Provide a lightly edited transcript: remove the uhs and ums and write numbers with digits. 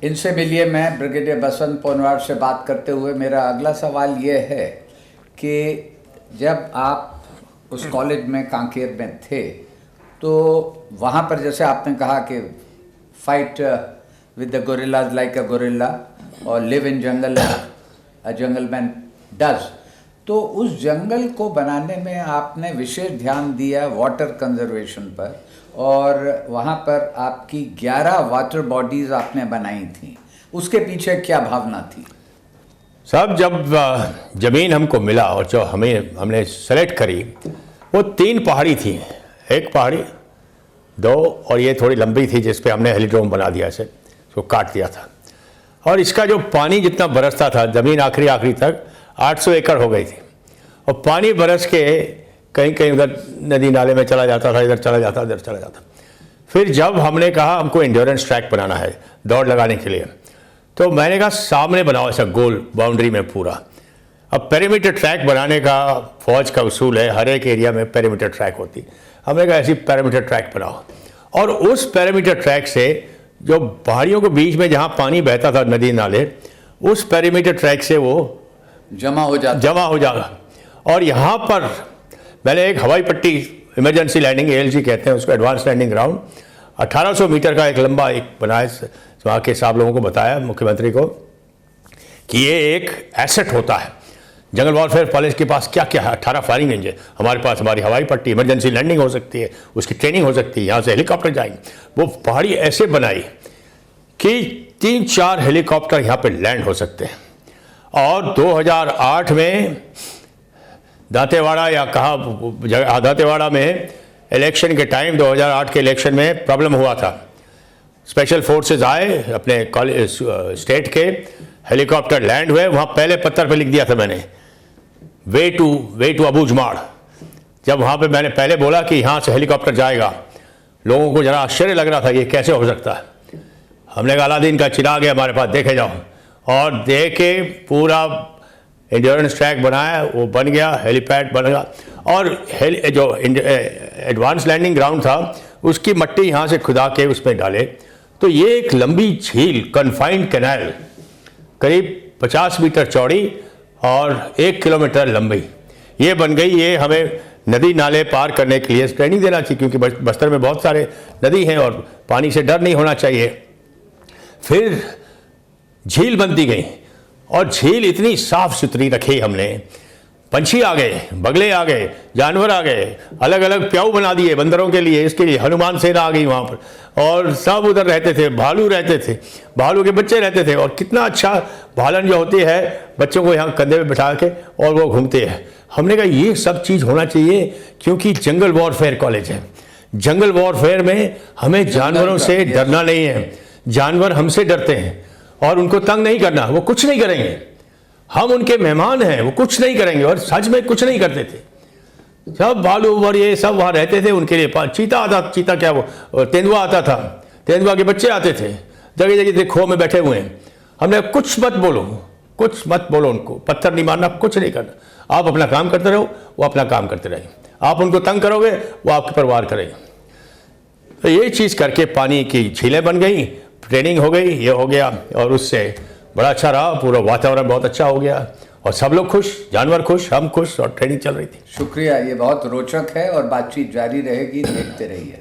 इनसे मिलिए। मैं ब्रिगेडियर बसवंत पोनवार से बात करते हुए मेरा अगला सवाल ये है कि जब आप उस कॉलेज में कांकेर में थे तो वहाँ पर जैसे आपने कहा कि fight with the gorillas like a gorilla और live in jungle a jungle man does, तो उस जंगल को बनाने में आपने विशेष ध्यान दिया वाटर कंजर्वेशन पर, और वहाँ पर आपकी 11 वाटर बॉडीज़ आपने बनाई थी। उसके पीछे क्या भावना थी? साहब, जब ज़मीन हमको मिला और जो हमने सेलेक्ट करी वो 3 पहाड़ी थी। एक पहाड़ी 2 और ये थोड़ी लंबी थी जिस पे हमने हेलीड्रोम बना दिया, इसे उसको काट दिया था। और इसका जो पानी जितना बरसता था ज़मीन आखिरी तक 800 एकड़ हो गई थी, और पानी बरस के कहीं कहीं उधर नदी नाले में चला जाता था, इधर चला जाता, इधर चला जाता। फिर जब हमने कहा हमको एंड्योरेंस ट्रैक बनाना है दौड़ लगाने के लिए, तो मैंने कहा सामने बनाओ ऐसा गोल बाउंड्री में पूरा। अब पेरीमीटर ट्रैक बनाने का फौज का उसूल है, हर एक एरिया में पेरीमीटर ट्रैक होती। हमने कहा ऐसी पेरीमीटर ट्रैक बनाओ, और उस पेरीमीटर ट्रैक से जो पहाड़ियों के बीच में जहाँ पानी बहता था नदी नाले, उस पेरीमीटर ट्रैक से वो जमा हो जाएगा। और यहाँ पर मैंने एक हवाई पट्टी इमरजेंसी लैंडिंग ALG कहते हैं उसको, एडवांस लैंडिंग ग्राउंड 1800 मीटर का एक लंबा एक बनाया। वहाँ के साहब लोगों को बताया, मुख्यमंत्री को, कि ये एक एसेट होता है। जंगल वॉरफेयर कॉलेज के पास क्या क्या है, 18 फायरिंग रेंज है हमारे पास, हमारी हवाई पट्टी, इमरजेंसी लैंडिंग हो सकती है, उसकी ट्रेनिंग हो सकती है, यहाँ से हेलीकॉप्टर जाएंगे। वो पहाड़ी ऐसे बनाई कि 3-4 हेलीकॉप्टर यहाँ पर लैंड हो सकते हैं। और 2008 में दांतेवाड़ा या कहा दांतेवाड़ा में इलेक्शन के टाइम 2008 के इलेक्शन में प्रॉब्लम हुआ था। स्पेशल फोर्सेस आए अपने कॉलेज स्टेट के, हेलीकॉप्टर लैंड हुए। वहाँ पहले पत्थर पे लिख दिया था मैंने, वे टू अबूझमाड़। जब वहाँ पे मैंने पहले बोला कि यहाँ से हेलीकॉप्टर जाएगा, लोगों को ज़रा आश्चर्य लग रहा था ये कैसे हो सकता है। हमने कहा अलादीन का चिराग है हमारे पास, देखे जाओ। और देख के पूरा एंड्योरेंस ट्रैक बनाया, वो बन गया, हेलीपैड बन गया। और जो एडवांस लैंडिंग ग्राउंड था उसकी मट्टी यहाँ से खुदा के उसमें डाले, तो ये एक लंबी झील, कन्फाइंड कैनाल, करीब 50 मीटर चौड़ी और 1 किलोमीटर लंबी, ये बन गई। ये हमें नदी नाले पार करने के लिए ट्रेनिंग देना चाहिए, क्योंकि बस्तर में बहुत सारे नदी हैं और पानी से डर नहीं होना चाहिए। फिर झील बनती गई, और झील इतनी साफ सुथरी रखी हमने। पंछी आ गए, बगले आ गए, जानवर आ गए, अलग अलग प्याऊ बना दिए बंदरों के लिए, इसके लिए हनुमान सेना आ गई वहाँ पर, और सब उधर रहते थे, भालू रहते थे, भालू के बच्चे रहते थे। और कितना अच्छा भालन जो होती है, बच्चों को यहाँ कंधे पे बिठा के और वो घूमते हैं। हमने कहा ये सब चीज़ होना चाहिए, क्योंकि जंगल वॉरफेयर कॉलेज है। जंगल वॉरफेयर में हमें जानवरों से डरना नहीं है, जानवर हमसे डरते हैं, और उनको तंग नहीं करना, वो कुछ नहीं करेंगे। हम उनके मेहमान हैं, वो कुछ नहीं करेंगे, और सच में कुछ नहीं करते थे। सब भालू और ये सब वहाँ रहते थे, उनके लिए चीता आता, चीता क्या वो तेंदुआ आता था, तेंदुआ के बच्चे आते थे, जगह जगह खो में बैठे हुए हैं। हमने कुछ मत बोलो उनको, पत्थर नहीं मारना, कुछ नहीं करना। आप अपना काम करते रहो, वो अपना काम करते रहेंगे। आप उनको तंग करोगे, वो आपके परिवार करेंगे। तो ये चीज़ करके पानी की झीलें बन गई, ट्रेनिंग हो गई, ये हो गया, और उससे बड़ा अच्छा रहा। पूरा वातावरण बहुत अच्छा हो गया, और सब लोग खुश, जानवर खुश, हम खुश, और ट्रेनिंग चल रही थी। शुक्रिया, ये बहुत रोचक है और बातचीत जारी रहेगी, देखते रहिए।